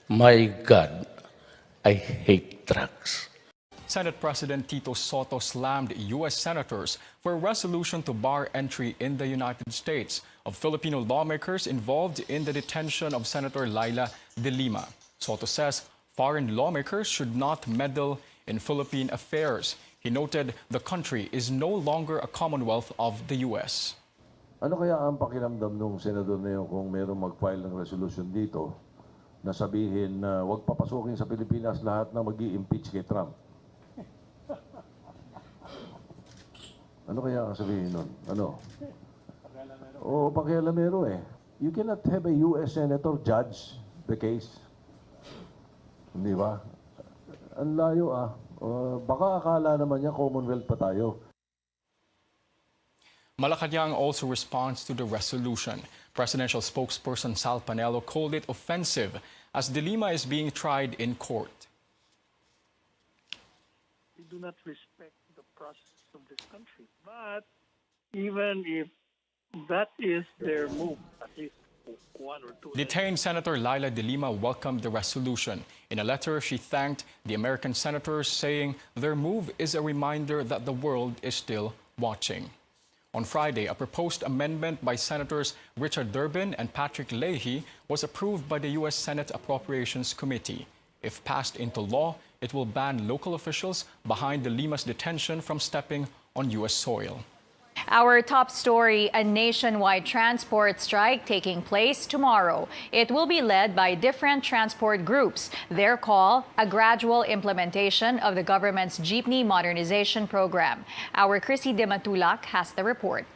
My God, I hate trucks. Senate President Tito Soto slammed U.S. senators for a resolution to bar entry in the United States of Filipino lawmakers involved in the detention of Senator Laila de Lima. Soto says foreign lawmakers should not meddle in Philippine affairs. He noted the country is no longer a commonwealth of the U.S. Ano kaya ang pakiramdam nung senador na yun kung mayroong mag-file ng resolution dito na sabihin na huwag papasukin sa Pilipinas lahat na mag-i-impeach kay Trump? Ano kaya ang sabihin nun? Ano? Oo, pakialamero eh. You cannot have a U.S. Senator judge the case. Hindi ba? Ang layo ah. Baka akala naman niya Commonwealth pa tayo. Malacanang also responds to the resolution. Presidential spokesperson Sal Panelo called it offensive as De Lima is being tried in court. We do not respect the process of this country. But even if that is their move, at least one or two. Detained Senator Laila de Lima welcomed the resolution. In a letter, she thanked the American senators, saying their move is a reminder that the world is still watching. On Friday, a proposed amendment by Senators Richard Durbin and Patrick Leahy was approved by the U.S. Senate Appropriations Committee. If passed into law, it will ban local officials behind de Lima's detention from stepping on U.S. soil. Our top story, a nationwide transport strike taking place tomorrow. It will be led by different transport groups. Their call, a gradual implementation of the government's jeepney modernization program. Our Chrissy De Matulak has the report.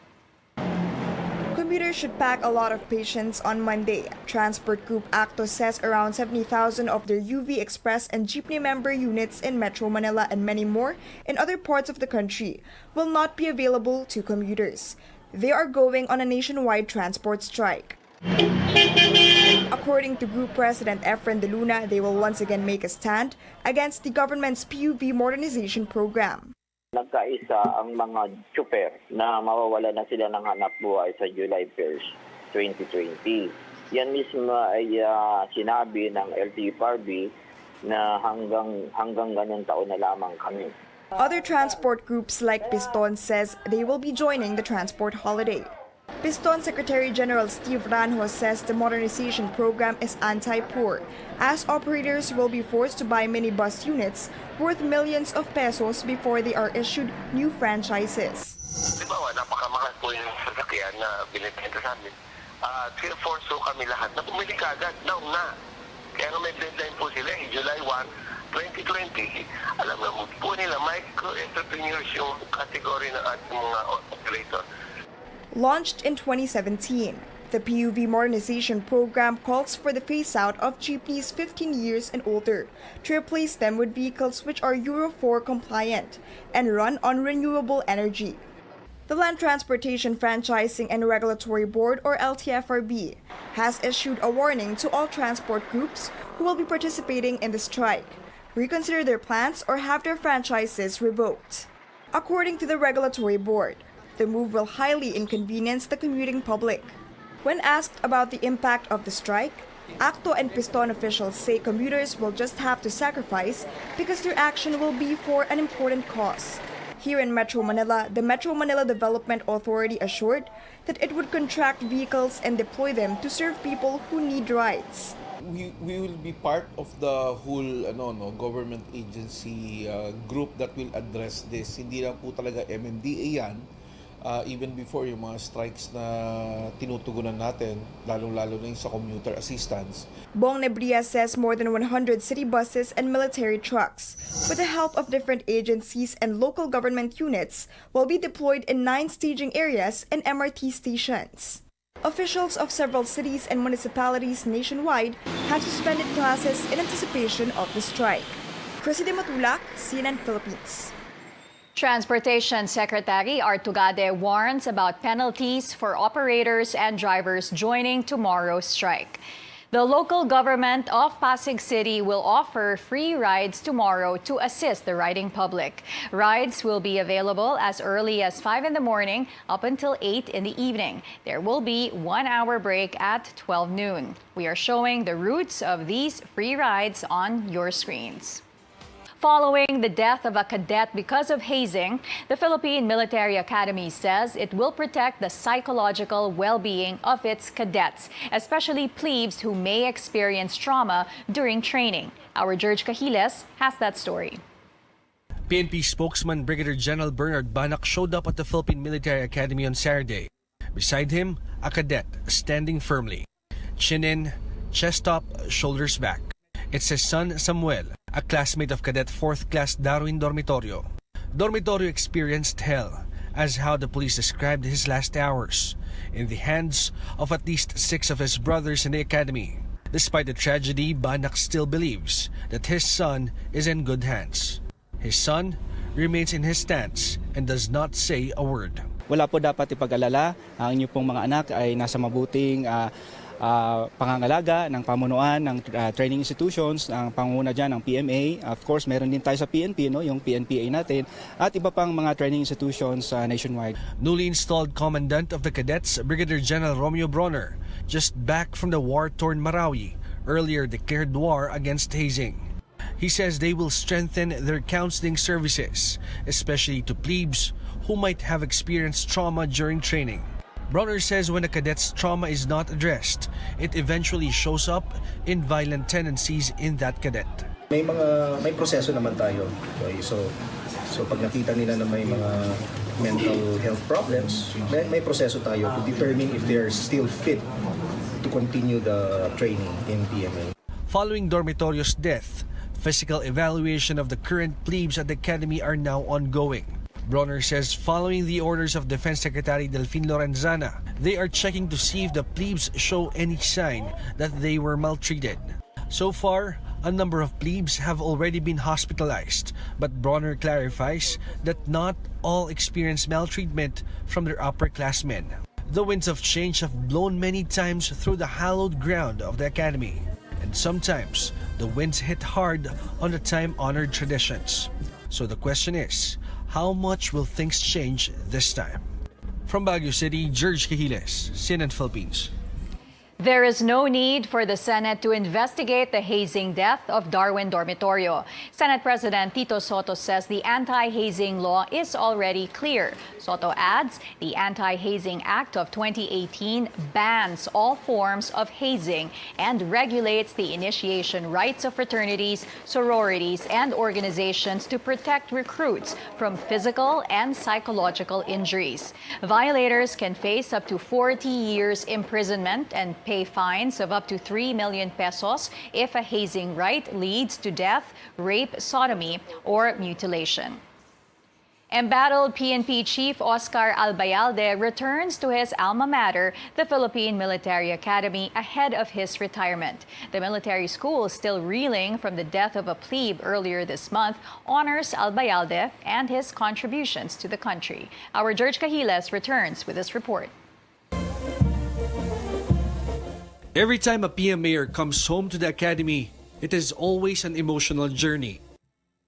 Commuters should pack a lot of patience on Monday. Transport Group ACTO says around 70,000 of their UV Express and Jeepney member units in Metro Manila and many more in other parts of the country will not be available to commuters. They are going on a nationwide transport strike. According to Group President Efren De Luna, they will once again make a stand against the government's PUV modernization program. Nagkaisa ang mga tsuper na mawawala na sila ng hanap buhay sa July 1st, 2020. Yan mismo ay sinabi ng LTFRB na hanggang ganyan taon na lamang kami. Other transport groups like Piston says they will be joining the transport holiday. Piston Secretary General Steve Ranjo says the modernization program is anti-poor, as operators will be forced to buy minibus units worth millions of pesos before they are issued new franchises. Diba, napakamahal po yung sasakyan na binibenta sa amin. Force po kami lahat na pumili kagad, now na. Kaya may deadline po sila, July 1, 2020. Alam na po nila, micro-entrepreneurs yung category ng ating mga operator. Launched in 2017, the PUV modernization program calls for the phase-out of jeepneys 15 years and older to replace them with vehicles which are Euro 4 compliant and run on renewable energy. The Land Transportation Franchising and Regulatory Board, or LTFRB, has issued a warning to all transport groups who will be participating in the strike, reconsider their plans or have their franchises revoked. According to the Regulatory Board, the move will highly inconvenience the commuting public. When asked about the impact of the strike, ACTO and Piston officials say commuters will just have to sacrifice because their action will be for an important cause. Here in Metro Manila, the Metro Manila Development Authority assured that it would contract vehicles and deploy them to serve people who need rides. We will be part of the whole government agency group that will address this. Hindi lang po talaga MMDA yan. Even before yung mga strikes na tinutugunan natin, lalong-lalo na yung sa commuter assistance. Bong Nebria says more than 100 city buses and military trucks, with the help of different agencies and local government units, will be deployed in 9 staging areas and MRT stations. Officials of several cities and municipalities nationwide have suspended classes in anticipation of the strike. Chrissy De Matulak, CNN Philippines. Transportation Secretary Artugade warns about penalties for operators and drivers joining tomorrow's strike. The local government of Pasig City will offer free rides tomorrow to assist the riding public. Rides will be available as early as 5 in the morning up until 8 in the evening. There will be 1 hour break at 12 noon. We are showing the routes of these free rides on your screens. Following the death of a cadet because of hazing, the Philippine Military Academy says it will protect the psychological well-being of its cadets, especially plebes who may experience trauma during training. Our George Cahiles has that story. PNP spokesman Brigadier General Bernard Banak showed up at the Philippine Military Academy on Saturday. Beside him, a cadet standing firmly. Chin in, chest up, shoulders back. It's his son, Samuel, a classmate of Cadet 4th Class Darwin Dormitorio. Dormitorio experienced hell, as how the police described his last hours, in the hands of at least 6 of his brothers in the academy. Despite the tragedy, Banak still believes that his son is in good hands. His son remains in his stance and does not say a word. Wala po dapat ipag-alala. Ang inyo pong mga anak ay nasa mabuting pangangalaga ng pamunuan ng training institutions, ang panguna dyan ng PMA. Of course, meron din tayo sa PNP, no? Yung PNPA natin, at iba pang mga training institutions nationwide. Newly installed Commandant of the Cadets, Brigadier General Romeo Bronner, just back from the war-torn Marawi, earlier declared war against hazing. He says they will strengthen their counseling services, especially to plebes who might have experienced trauma during training. Bronner says when a cadet's trauma is not addressed, it eventually shows up in violent tendencies in that cadet. May proseso naman tayo. Okay? So pag nakita nila na may mga mental health problems, may proseso tayo to determine if they are still fit to continue the training in PMA. Following Dormitorio's death, physical evaluation of the current plebes at the academy are now ongoing. Bronner says following the orders of Defense Secretary Delfin Lorenzana, they are checking to see if the plebes show any sign that they were maltreated. So far, a number of plebes have already been hospitalized, but Bronner clarifies that not all experience maltreatment from their upperclassmen. The winds of change have blown many times through the hallowed ground of the academy, and sometimes the winds hit hard on the time-honored traditions. So the question is, how much will things change this time? From Baguio City, George Cahiles, CNN Philippines. There is no need for the Senate to investigate the hazing death of Darwin Dormitorio. Senate President Tito Soto says the anti-hazing law is already clear. Soto adds the Anti-Hazing Act of 2018 bans all forms of hazing and regulates the initiation rights of fraternities, sororities, and organizations to protect recruits from physical and psychological injuries. Violators can face up to 40 years imprisonment and pay fines of up to 3 million pesos if a hazing right leads to death, rape, sodomy, or mutilation. Embattled PNP Chief Oscar Albayalde returns to his alma mater, the Philippine Military Academy, ahead of his retirement. The military school, still reeling from the death of a plebe earlier this month, honors Albayalde and his contributions to the country. Our George Cahiles returns with this report. Every time a PMAer comes home to the academy, it is always an emotional journey.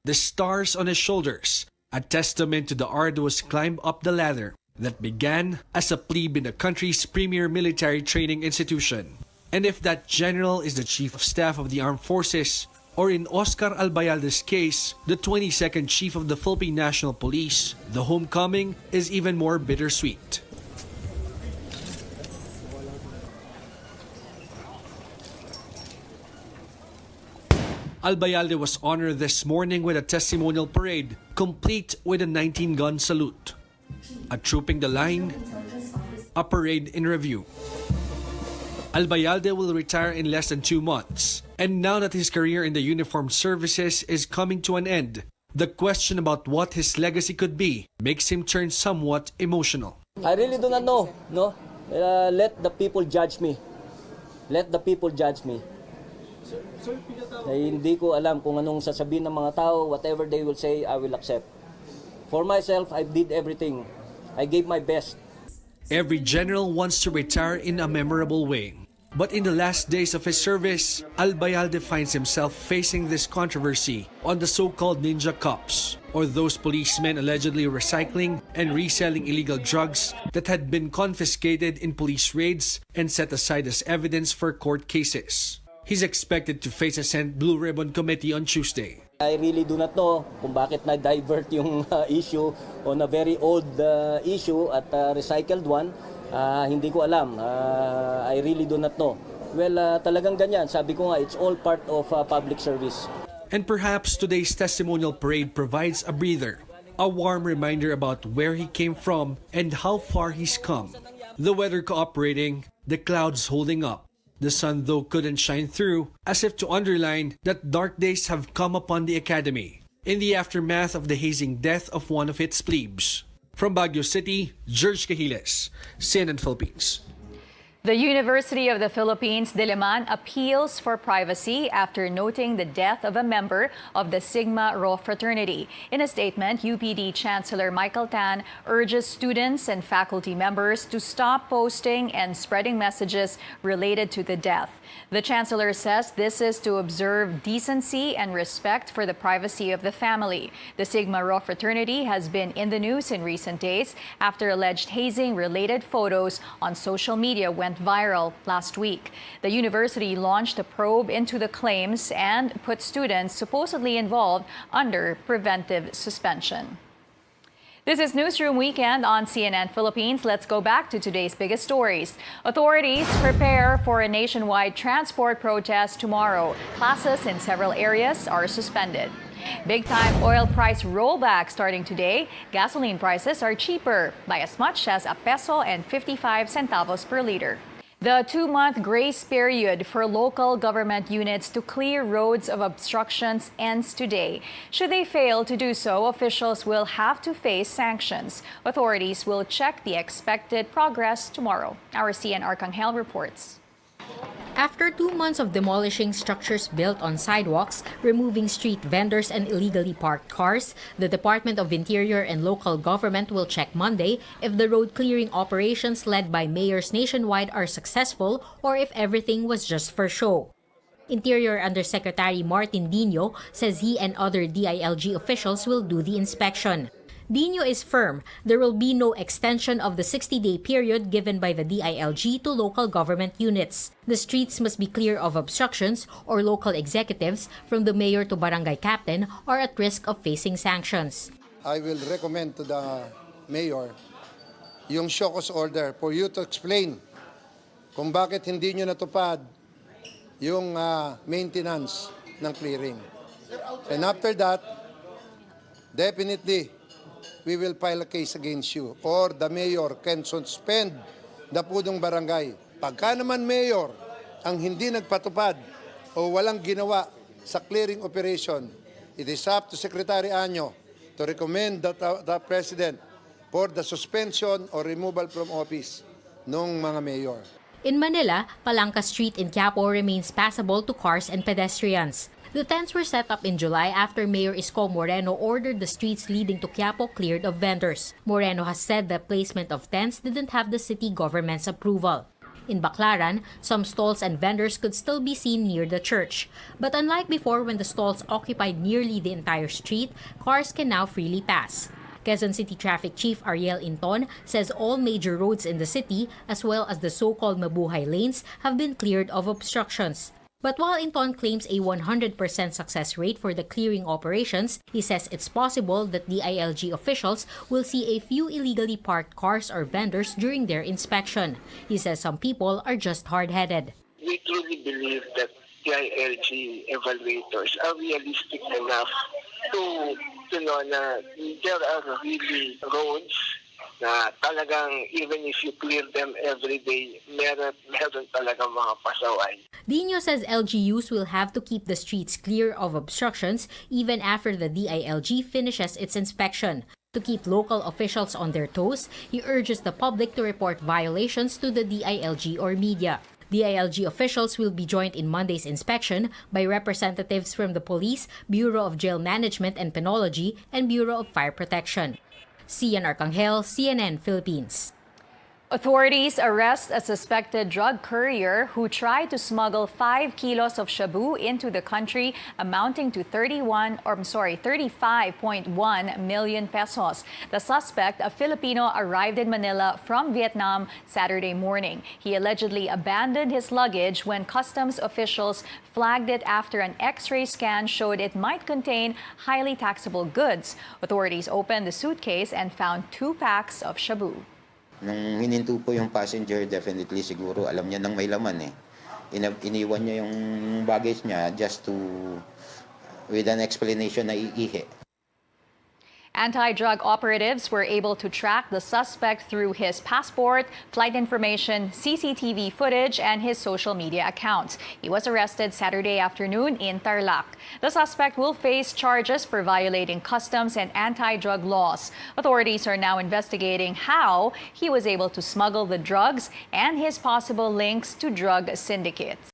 The stars on his shoulders, a testament to the arduous climb up the ladder that began as a plebe in the country's premier military training institution. And if that general is the Chief of Staff of the Armed Forces, or in Oscar Albayalde's case, the 22nd Chief of the Philippine National Police, the homecoming is even more bittersweet. Albayalde was honored this morning with a testimonial parade, complete with a 19-gun salute. A trooping the line, a parade in review. Albayalde will retire in less than 2 months. And now that his career in the uniformed services is coming to an end, the question about what his legacy could be makes him turn somewhat emotional. I really do not know, no? Let the people judge me. Let the people judge me. Hindi ko alam kung anong sasabihin ng mga tao. Whatever they will say, I will accept. For myself, I did everything. I gave my best. Every general wants to retire in a memorable way. But in the last days of his service, Albayalde finds himself facing this controversy on the so-called ninja cops, or those policemen allegedly recycling and reselling illegal drugs that had been confiscated in police raids and set aside as evidence for court cases. He's expected to face a Senate Blue Ribbon Committee on Tuesday. I really do not know kung bakit na-divert yung issue on a very old issue at recycled one. Hindi ko alam. I really do not know. Well, talagang ganyan. Sabi ko nga, it's all part of public service. And perhaps today's testimonial parade provides a breather, a warm reminder about where he came from and how far he's come. The weather cooperating, the clouds holding up. The sun, though, couldn't shine through, as if to underline that dark days have come upon the Academy in the aftermath of the hazing death of one of its plebes. From Baguio City, George Cahiles, CNN Philippines. The University of the Philippines, Diliman, appeals for privacy after noting the death of a member of the Sigma Rho fraternity. In a statement, UPD Chancellor Michael Tan urges students and faculty members to stop posting and spreading messages related to the death. The Chancellor says this is to observe decency and respect for the privacy of the family. The Sigma Rho fraternity has been in the news in recent days after alleged hazing-related photos on social media went viral last week. The university launched a probe into the claims and put students supposedly involved under preventive suspension. This is Newsroom Weekend on CNN Philippines. Let's go back to today's biggest stories. Authorities prepare for a nationwide transport protest tomorrow. Classes in several areas are suspended. Big-time oil price rollback starting today. Gasoline prices are cheaper by as much as $1.55 per liter. The 2-month grace period for local government units to clear roads of obstructions ends today. Should they fail to do so, officials will have to face sanctions. Authorities will check the expected progress tomorrow. Our CN Arcangel reports. After 2 months of demolishing structures built on sidewalks, removing street vendors and illegally parked cars, the Department of Interior and local government will check Monday if the road clearing operations led by mayors nationwide are successful or if everything was just for show. Interior Undersecretary Martin Dino says he and other DILG officials will do the inspection. Dino is firm there will be no extension of the 60-day period given by the DILG to local government units. The streets must be clear of obstructions or local executives from the mayor to barangay captain are at risk of facing sanctions. I will recommend to the mayor yung show cause order for you to explain kung bakit hindi nyo natupad yung maintenance ng clearing. And after that, definitely, we will file a case against you or the mayor can suspend the pudong barangay. Pagka naman mayor ang hindi nagpatupad o walang ginawa sa clearing operation, it is up to Secretary Anyo to recommend the President for the suspension or removal from office ng mga mayor. In Manila, Palangka Street in Quiapo remains passable to cars and pedestrians. The tents were set up in July after Mayor Isko Moreno ordered the streets leading to Quiapo cleared of vendors. Moreno has said the placement of tents didn't have the city government's approval. In Baclaran, some stalls and vendors could still be seen near the church. But unlike before when the stalls occupied nearly the entire street, cars can now freely pass. Quezon City Traffic Chief Ariel Inton says all major roads in the city, as well as the so-called Mabuhay lanes, have been cleared of obstructions. But while Inton claims a 100% success rate for the clearing operations, he says it's possible that DILG officials will see a few illegally parked cars or vendors during their inspection. He says some people are just hard-headed. We truly believe that DILG evaluators are realistic enough to know na there are really roads na talagang even if you clear them every day, meron talagang mga pasaway. Dino says LGUs will have to keep the streets clear of obstructions even after the DILG finishes its inspection. To keep local officials on their toes, he urges the public to report violations to the DILG or media. DILG officials will be joined in Monday's inspection by representatives from the Police, Bureau of Jail Management and Penology, and Bureau of Fire Protection. CN Arcangel, CNN Philippines. Authorities arrest a suspected drug courier who tried to smuggle 5 kilos of shabu into the country, amounting to 35.1 million pesos. The suspect, a Filipino, arrived in Manila from Vietnam Saturday morning. He allegedly abandoned his luggage when customs officials flagged it after an X-ray scan showed it might contain highly taxable goods. Authorities opened the suitcase and found 2 packs of shabu. Nung hininto po yung passenger, definitely siguro alam niya nang may laman eh. Iniwan niya yung baggage niya just to, with an explanation na iihi. Anti-drug operatives were able to track the suspect through his passport, flight information, CCTV footage, and his social media accounts. He was arrested Saturday afternoon in Tarlac. The suspect will face charges for violating customs and anti-drug laws. Authorities are now investigating how he was able to smuggle the drugs and his possible links to drug syndicates.